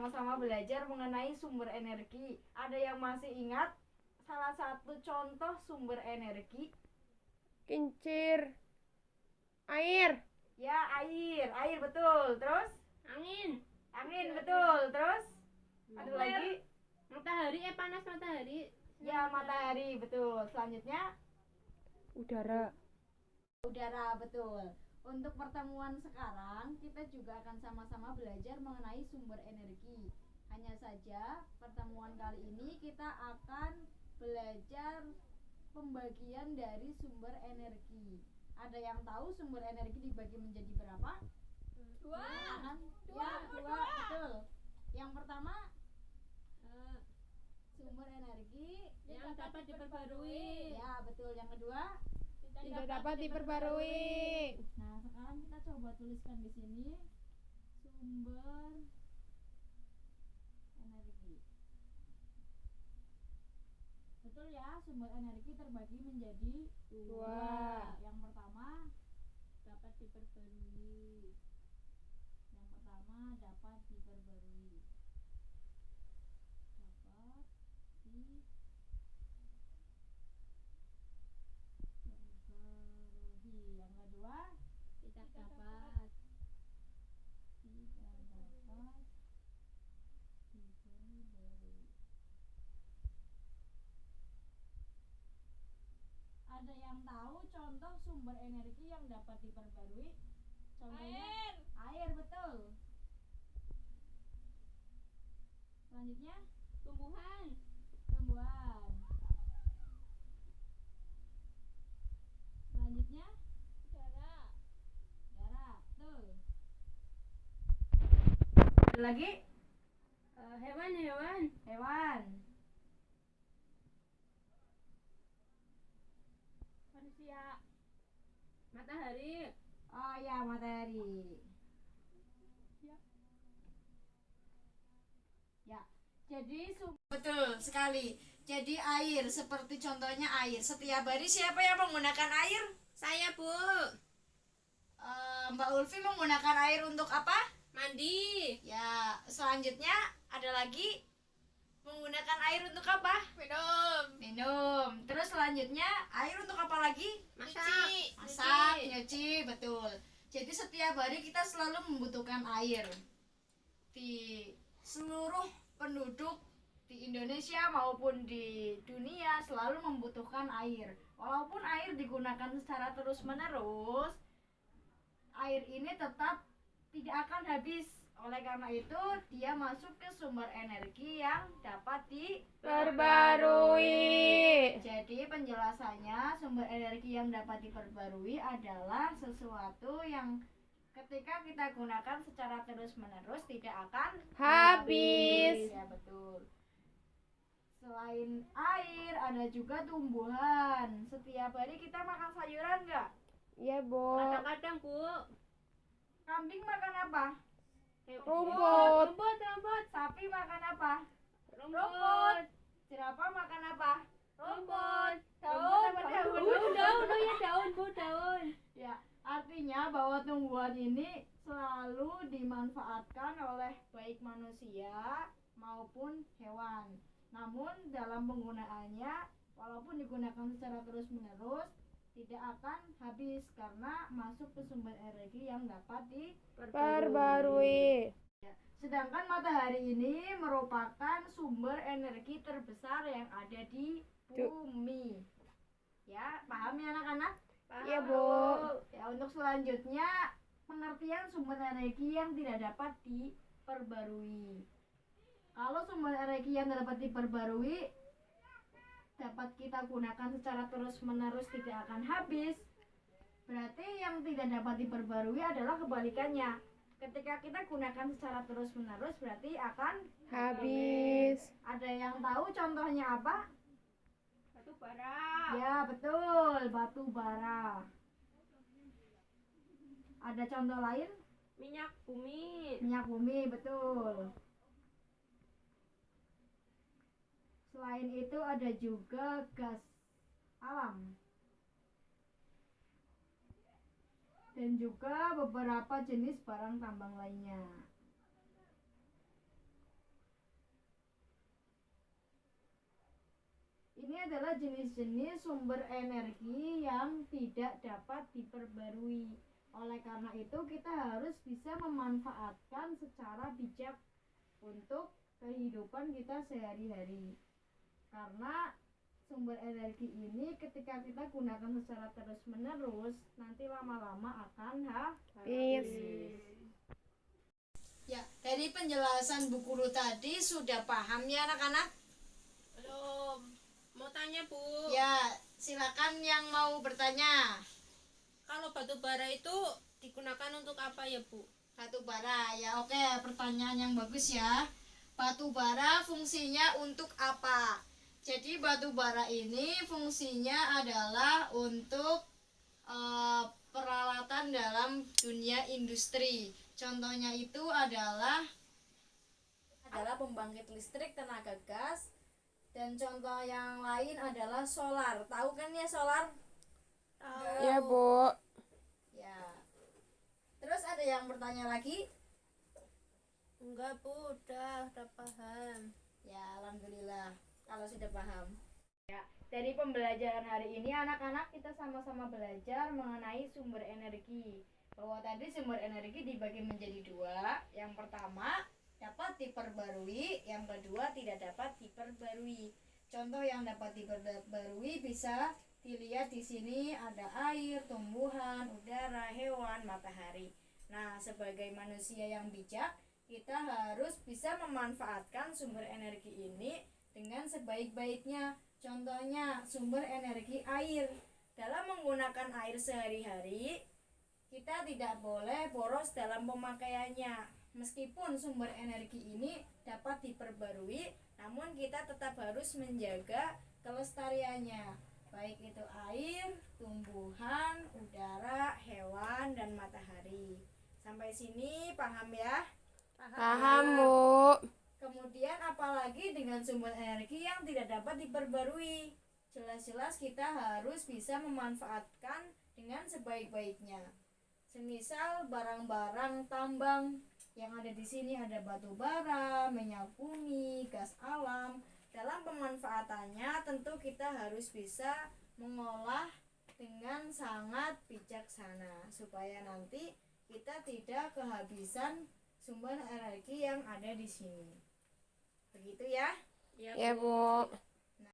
sama-sama belajar mengenai sumber energi. Ada yang masih ingat salah satu contoh sumber energi? Kincir. Air. Ya, air betul. Terus? Angin betul. Terus? Ada lagi? Matahari, panas matahari. Ya, matahari betul. Selanjutnya? Udara. Udara betul. Untuk pertemuan sekarang kita juga akan sama-sama belajar mengenai sumber energi. Hanya saja pertemuan kali ini kita akan belajar pembagian dari sumber energi. Ada yang tahu sumber energi dibagi menjadi berapa? Dua. Dua betul. Yang pertama sumber energi Yang dapat diperbarui. ya betul. Yang kedua Tidak dapat diperbarui. nah, sekarang kita coba tuliskan di sini sumber energi. Betul ya, sumber energi terbagi menjadi dua. Yang pertama Dapat diperbarui. dapat diperbarui. Dapat diperbarui. Yang kedua Tidak dapat. tidak dapat diperbarui. Ada yang tahu contoh sumber energi yang dapat diperbarui? Contohnya air betul. Selanjutnya Tumbuhan. tumbuhan. Selanjutnya Udara. udara betul. Ada lagi Hewan. hewan. Manusia. Matahari. Oh ya, matahari. Ya. Jadi betul sekali. Jadi air, seperti contohnya air. Setiap hari siapa yang menggunakan air? Saya, Bu. Mbak Ulfi menggunakan air untuk apa? Mandi. Ya, selanjutnya ada lagi menggunakan air untuk apa? Minum. Terus selanjutnya air untuk apa lagi? Masak, nyuci, betul. Jadi setiap hari kita selalu membutuhkan air. Di seluruh penduduk di Indonesia maupun di dunia selalu membutuhkan air. Walaupun air digunakan secara terus-menerus, air ini tetap tidak akan habis. Oleh karena itu, dia masuk ke sumber energi yang dapat Perbarui. Jadi penjelasannya, sumber energi yang dapat diperbarui adalah sesuatu yang ketika kita gunakan secara terus-menerus tidak akan Habis. Ya, betul. Selain air, ada juga tumbuhan. Setiap hari kita makan sayuran nggak? Iya, Bu. Kadang-kadang, Bu. Kambing makan apa? Rumput. Rumput. Sapi makan apa? Rumput. Jerapah makan apa? Rumput. Rumput apa daun? Daun. Oh ya, daun, Bu, daun. Ya, artinya bahwa tumbuhan ini selalu dimanfaatkan oleh baik manusia maupun hewan. Namun dalam penggunaannya, walaupun digunakan secara terus-menerus, tidak akan habis karena masuk ke sumber energi yang dapat Perbarui. Sedangkan matahari ini merupakan sumber energi terbesar yang ada di bumi. Ya, paham ya anak-anak? Iya, Bu. Ya, untuk selanjutnya pengertian sumber energi yang tidak dapat diperbarui. Kalau sumber energi yang dapat diperbarui dapat kita gunakan secara terus-menerus tidak akan habis, berarti yang tidak dapat diperbarui adalah kebalikannya. Ketika kita gunakan secara terus-menerus berarti akan Habis. Ada yang tahu contohnya apa? Batu bara. Ya, betul, batu bara. Ada contoh lain? Minyak bumi. Minyak bumi, betul. Selain itu ada juga gas alam. Dan juga beberapa jenis barang tambang lainnya. adalah jenis-jenis sumber energi yang tidak dapat diperbarui. Oleh karena itu kita harus bisa memanfaatkan secara bijak untuk kehidupan kita sehari-hari. Karena sumber energi ini ketika kita gunakan secara terus-menerus, nanti lama-lama akan habis. Ya, dari penjelasan Bu Guru tadi sudah paham ya anak-anak? Belum. Mau tanya, Bu. Ya, silakan yang mau bertanya. Kalau batu bara itu digunakan untuk apa ya, Bu? Batu bara, ya oke, pertanyaan yang bagus ya. Batu bara fungsinya untuk apa? Jadi batu bara ini fungsinya adalah untuk peralatan dalam dunia industri. Contohnya itu adalah pembangkit listrik tenaga gas, dan contoh yang lain adalah solar. Tahu kan ya solar? Tahu. Iya, Bu. Ya. Terus ada yang bertanya lagi? Enggak, Bu, udah paham. Ya, alhamdulillah kalau sudah paham. Ya, dari pembelajaran hari ini anak-anak kita sama-sama belajar mengenai sumber energi. Bahwa tadi sumber energi dibagi menjadi dua. Yang pertama dapat diperbarui, yang kedua tidak dapat diperbarui. Contoh yang dapat diperbarui bisa dilihat di sini, ada air, tumbuhan, udara, hewan, matahari. Nah, sebagai manusia yang bijak, kita harus bisa memanfaatkan sumber energi ini dengan sebaik-baiknya. Contohnya sumber energi air. Dalam menggunakan air sehari-hari, kita tidak boleh boros dalam pemakaiannya. Meskipun sumber energi ini dapat diperbarui, namun kita tetap harus menjaga kelestariannya, baik itu air, tumbuhan, udara, hewan, dan matahari. Sampai sini paham ya? Paham, Bu. Kemudian apalagi dengan sumber energi yang tidak dapat diperbarui? Jelas-jelas kita harus bisa memanfaatkan dengan sebaik-baiknya. Semisal barang-barang tambang yang ada di sini, ada batu bara, minyak bumi, gas alam. Dalam pemanfaatannya tentu kita harus bisa mengolah dengan sangat bijaksana supaya nanti kita tidak kehabisan sumber energi yang ada di sini. Begitu ya? Iya, Bu.